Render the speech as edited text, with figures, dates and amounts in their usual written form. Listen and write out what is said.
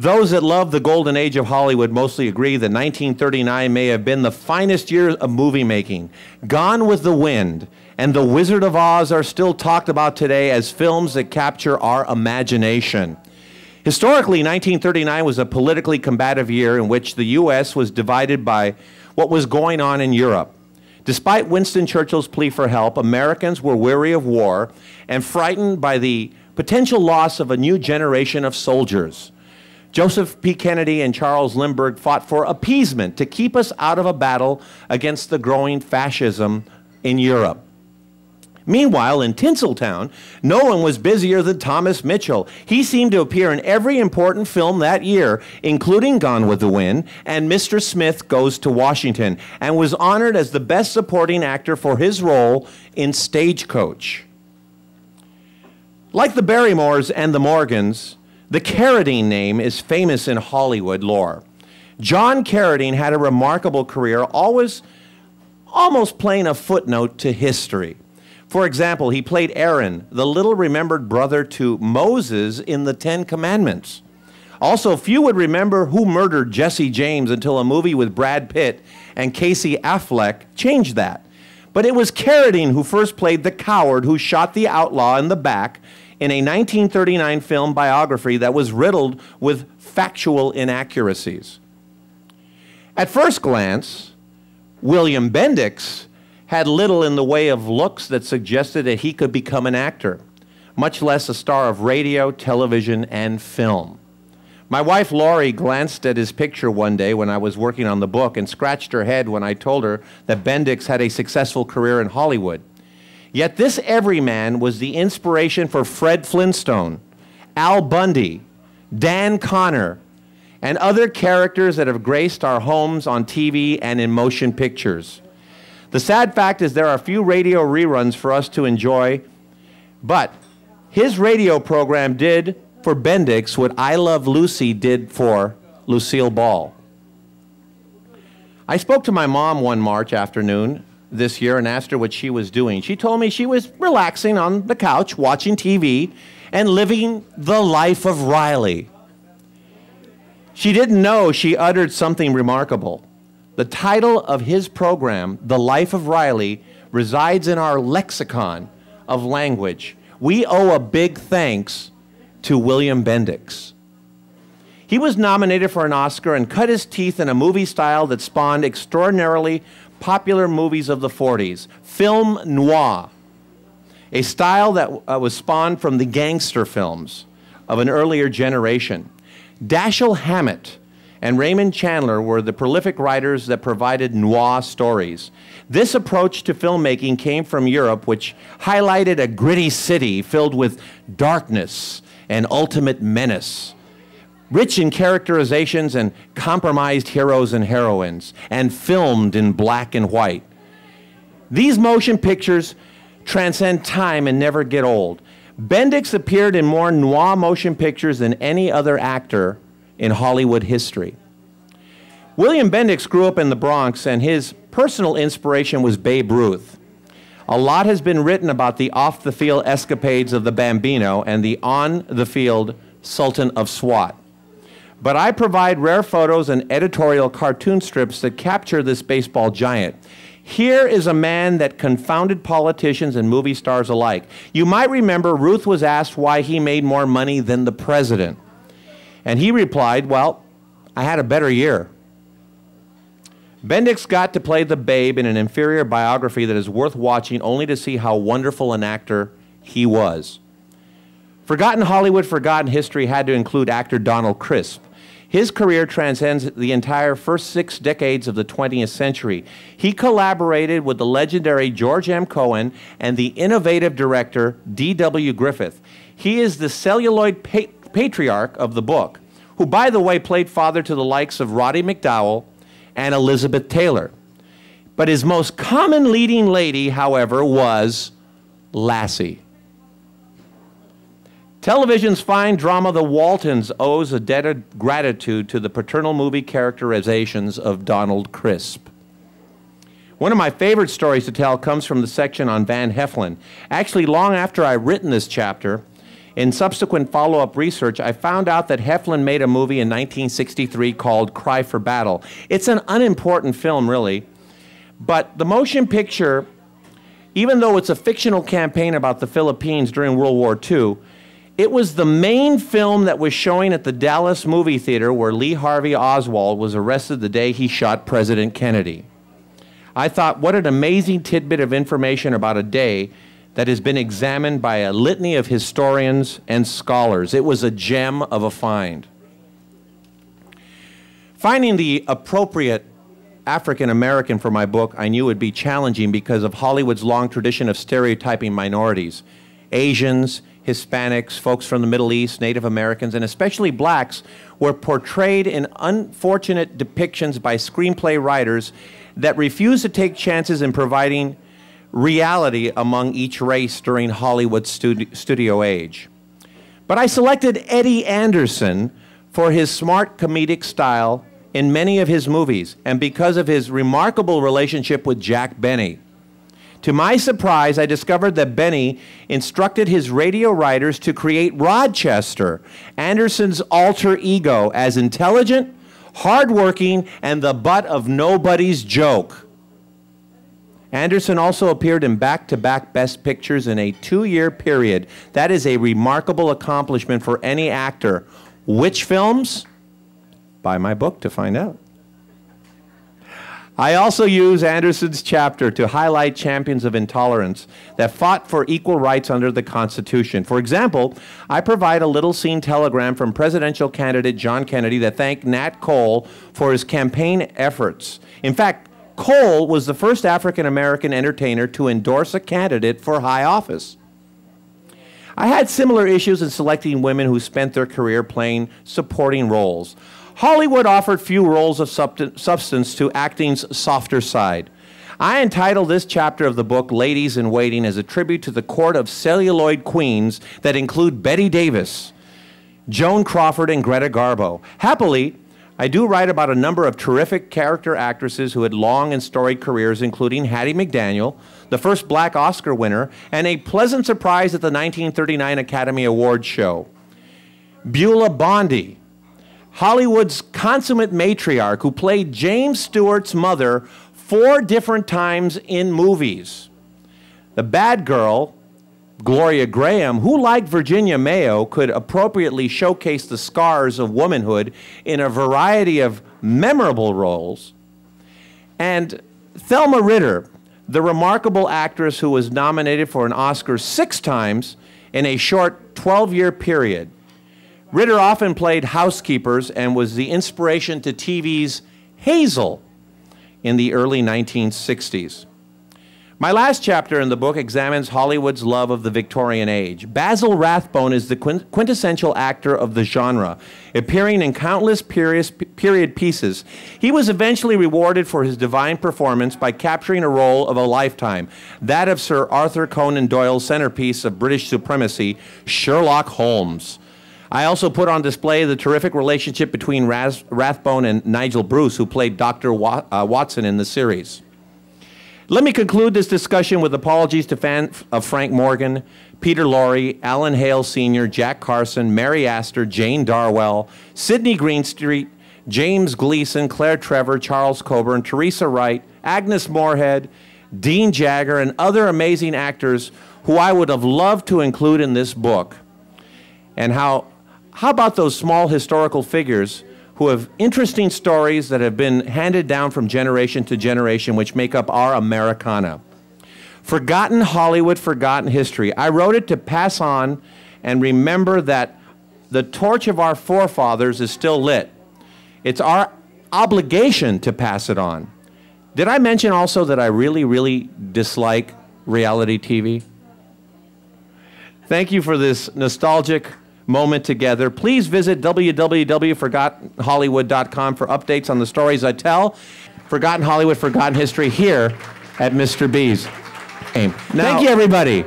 Those that love the golden age of Hollywood mostly agree that 1939 may have been the finest year of movie making. Gone with the Wind and The Wizard of Oz are still talked about today as films that capture our imagination. Historically, 1939 was a politically combative year in which the U.S. was divided by what was going on in Europe. Despite Winston Churchill's plea for help, Americans were weary of war and frightened by the potential loss of a new generation of soldiers. Joseph P. Kennedy and Charles Lindbergh fought for appeasement to keep us out of a battle against the growing fascism in Europe. Meanwhile, in Tinseltown, no one was busier than Thomas Mitchell. He seemed to appear in every important film that year, including Gone with the Wind and Mr. Smith Goes to Washington, and was honored as the best supporting actor for his role in Stagecoach. Like the Barrymores and the Morgans, the Carradine name is famous in Hollywood lore. John Carradine had a remarkable career, almost playing a footnote to history. For example, he played Aaron, the little-remembered brother to Moses in the Ten Commandments. Also, few would remember who murdered Jesse James until a movie with Brad Pitt and Casey Affleck changed that. But it was Carradine who first played the coward who shot the outlaw in the back in a 1939 film biography that was riddled with factual inaccuracies. At first glance, William Bendix had little in the way of looks that suggested that he could become an actor, much less a star of radio, television, and film. My wife Laurie glanced at his picture one day when I was working on the book and scratched her head when I told her that Bendix had a successful career in Hollywood. Yet this everyman was the inspiration for Fred Flintstone, Al Bundy, Dan Connor, and other characters that have graced our homes on TV and in motion pictures. The sad fact is there are few radio reruns for us to enjoy, but his radio program did for Bendix what I Love Lucy did for Lucille Ball. I spoke to my mom one March afternoon this year and asked her what she was doing. She told me she was relaxing on the couch, watching TV, and living the life of Riley. She didn't know she uttered something remarkable. The title of his program, The Life of Riley, resides in our lexicon of language. We owe a big thanks to William Bendix. He was nominated for an Oscar and cut his teeth in a movie style that spawned extraordinarily popular movies of the 40s, film noir, a style that was spawned from the gangster films of an earlier generation. Dashiell Hammett and Raymond Chandler were the prolific writers that provided noir stories. This approach to filmmaking came from Europe, which highlighted a gritty city filled with darkness and ultimate menace, rich in characterizations and compromised heroes and heroines, and filmed in black and white. These motion pictures transcend time and never get old. Bendix appeared in more noir motion pictures than any other actor in Hollywood history. William Bendix grew up in the Bronx, and his personal inspiration was Babe Ruth. A lot has been written about the off-the-field escapades of the Bambino and the on-the-field Sultan of SWAT. But I provide rare photos and editorial cartoon strips that capture this baseball giant. Here is a man that confounded politicians and movie stars alike. You might remember Ruth was asked why he made more money than the president. And he replied, well, I had a better year. Bendix got to play the Babe in an inferior biography that is worth watching only to see how wonderful an actor he was. Forgotten Hollywood, Forgotten History had to include actor Donald Crisp. His career transcends the entire first 6 decades of the 20th century. He collaborated with the legendary George M. Cohan and the innovative director D.W. Griffith. He is the celluloid patriarch of the book, who, by the way, played father to the likes of Roddy McDowell and Elizabeth Taylor. But his most common leading lady, however, was Lassie. Television's fine drama, The Waltons, owes a debt of gratitude to the paternal movie characterizations of Donald Crisp. One of my favorite stories to tell comes from the section on Van Heflin. Actually, long after I'd written this chapter, In subsequent follow-up research, I found out that Heflin made a movie in 1963 called Cry for Battle. It's an unimportant film, really, but the motion picture, even though it's a fictional campaign about the Philippines during World War II, it was the main film that was showing at the Dallas movie theater where Lee Harvey Oswald was arrested the day he shot President Kennedy. I thought, what an amazing tidbit of information about a day that has been examined by a litany of historians and scholars. It was a gem of a find. Finding the appropriate African American for my book I knew would be challenging because of Hollywood's long tradition of stereotyping minorities. Asians, Hispanics, folks from the Middle East, Native Americans, and especially blacks were portrayed in unfortunate depictions by screenplay writers that refused to take chances in providing reality among each race during Hollywood's studio age. But I selected Eddie Anderson for his smart comedic style in many of his movies and because of his remarkable relationship with Jack Benny. To my surprise, I discovered that Benny instructed his radio writers to create Rochester, Anderson's alter ego, as intelligent, hardworking, and the butt of nobody's joke. Anderson also appeared in back-to-back Best Pictures in a 2-year period. That is a remarkable accomplishment for any actor. Which films? Buy my book to find out. I also use Anderson's chapter to highlight champions of intolerance that fought for equal rights under the Constitution. For example, I provide a little-seen telegram from presidential candidate John Kennedy that thanked Nat Cole for his campaign efforts. In fact, Cole was the first African-American entertainer to endorse a candidate for high office. I had similar issues in selecting women who spent their career playing supporting roles. Hollywood offered few roles of substance to acting's softer side. I entitled this chapter of the book Ladies in Waiting as a tribute to the court of celluloid queens that include Bette Davis, Joan Crawford, and Greta Garbo. Happily, I do write about a number of terrific character actresses who had long and storied careers, including Hattie McDaniel, the first black Oscar winner, and a pleasant surprise at the 1939 Academy Awards show. Beulah Bondi, Hollywood's consummate matriarch who played James Stewart's mother 4 different times in movies. The bad girl, Gloria Graham, who, like Virginia Mayo, could appropriately showcase the scars of womanhood in a variety of memorable roles. And Thelma Ritter, the remarkable actress who was nominated for an Oscar 6 times in a short 12-year period. Ritter often played housekeepers and was the inspiration to TV's Hazel in the early 1960s. My last chapter in the book examines Hollywood's love of the Victorian age. Basil Rathbone is the quintessential actor of the genre, appearing in countless period pieces. He was eventually rewarded for his divine performance by capturing a role of a lifetime, that of Sir Arthur Conan Doyle's centerpiece of British supremacy, Sherlock Holmes. I also put on display the terrific relationship between Rathbone and Nigel Bruce, who played Dr. Watson in the series. Let me conclude this discussion with apologies to fans of Frank Morgan, Peter Lorre, Alan Hale Sr., Jack Carson, Mary Astor, Jane Darwell, Sidney Greenstreet, James Gleason, Claire Trevor, Charles Coburn, Teresa Wright, Agnes Moorehead, Dean Jagger, and other amazing actors who I would have loved to include in this book. And how about those small historical figures who have interesting stories that have been handed down from generation to generation, which make up our Americana. Forgotten Hollywood, Forgotten History. I wrote it to pass on and remember that the torch of our forefathers is still lit. It's our obligation to pass it on. Did I mention also that I really, really dislike reality TV? Thank you for this nostalgic moment together. Please visit www.forgottenhollywood.com for updates on the stories I tell. Forgotten Hollywood, Forgotten History here at Mr. B's. Thank you, everybody.